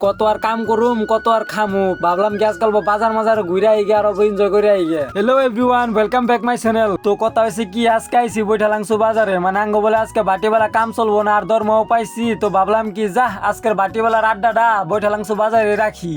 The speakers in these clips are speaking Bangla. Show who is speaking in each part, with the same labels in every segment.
Speaker 1: কত আর কাম করুম কত আর খামু ভাবলাম কি আজকাল বাজার মাজার ঘুরে আই গিয়ে আর এনজয় করে I gay. Hello everyone, welcome back my channel. তো কথা হয়েছে কি, আজকে আইছি বৈঠালাংশু বাজারে, মানে আঙ্গ বলে আজকে বাটিবেলা কাম চলবো না আর ধর্মও পাইছি, তো ভাবলাম কি যা আজকের বাটিবেলার আড্ডাটা বৈঠালাংশু বাজারে রাখি।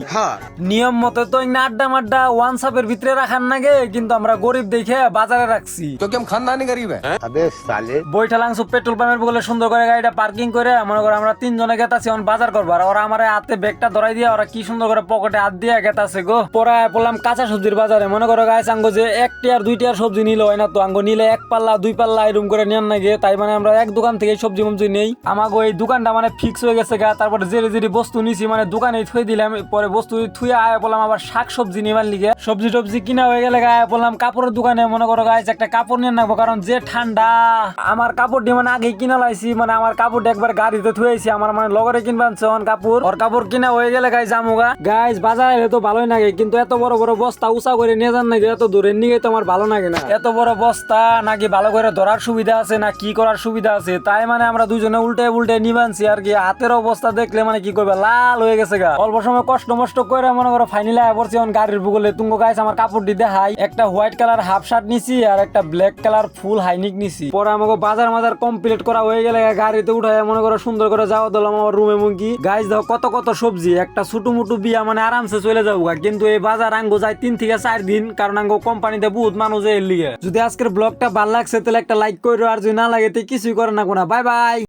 Speaker 1: নিয়ম মতো তো আড্ডা মাড্ডা ওয়ান সাপের ভিতরে রাখার নাগে, কিন্তু আমরা গরিব দেখে বাজারে রাখছি।
Speaker 2: क्योंकि हम खानदानी गरीब है।
Speaker 3: अबे साले
Speaker 1: বৈঠালাংশু পেট্রোল পাম্পের বলে সুন্দর করে গাড়িটা পার্কিং করে মনে করো আমরা তিনজনে গেতাছি অন বাজার করবো, আর ওরা আমার হাতে ব্যাগটা ধরাই দিয়ে ওরা কি সুন্দর করে পকেটে হাত দিয়ে গেতাছে গো। পরে পড়লাম কাঁচা সবজির বাজারে, মনে করো গাছ আঙ্গো যে একটি আর দুইটি আর সবজি নিলে হয় না, তো আঙ্গো নিলে এক পাল্লা দুই পাল্লা এরকম করে নেন না গিয়ে, তাই মানে আমরা এক দোকান থেকে সবজি মবজি নেই। আমাকে ওই দোকানটা মানে ফিক্স হয়ে গেছে গা। তারপরে যে বস্তু নিছি মানে দোকানে থুয়ে দিলাম, পরে বস্তু থুয়ে আয়া পড়লাম আবার শাক সবজি নিবার লিগে। সবজি টবজি কিনা হয়ে গেলে গায়ে পড়লাম কাপড়ের দোকানে, মনে করো গাছ একটা কাপড় নিয়ে নেবো, কারণ যে ঠান্ডা আমার কাপড়টি মানে আগে কিনা লাইছি, মানে আমার কাপড়টা একবার গাড়িতে থুয়েছি, আমার মানে লগরে কিনবা কাপড়, ওর কাপড় কিনা হয়ে গেলে গাই জামুগা। গাইজ বাজারে এলে তো ভালোই লাগে, কিন্তু এত বড় বড় বস্তা উঁচা করে নিয়ে যান নাকি, এত দূরে নিয়ে তো আমার ভালো লাগে না। এত বড় বস্তা নাকি ভালো করে ধরার সুবিধা আছে না কি করার সুবিধা আছে, তাই মানে আমরা দুজনে উল্টে উল্টে নিবানছি আর কি। হাতের অবস্থা দেখলে মানে কি করবে, লাল হয়ে গেছে গা। অল্প সময় কষ্ট মষ্ট করে মনে করো ফাইনালে পড়ছি গাড়ির বুগলে। তুঙ্গ গাইছ আমার কাপড়টি দেখাই, একটা হোয়াইট কালার হাফ শার্ট নিছি আর একটা ব্ল্যাক কালার ফুল হাইনিক নিছি। পরে আমাকে বাজার মাজার কমপ্লিট করা হয়ে গেলে গাড়িতে উঠায় মনে করো সুন্দর করে যাওয়া দিলাম আমার রুমে মুঙ্গি। গাইজ দেখো কত কত সবজি, একটা ছোটো মুটু বিয়া মানে আরামসে চলে যাবো, কিন্তু এই বাজার আঙ্গো যায় 3 থেকে 4 দিন, কারণ আঙ্গো কোম্পানিতে বহুত মানুষ এর লিগে। যদি আজকের ব্লগটা ভালো লাগছে তাহলে একটা লাইক করো, আর যদি না লাগে তো কিছুই করে না কোনা। Bye bye.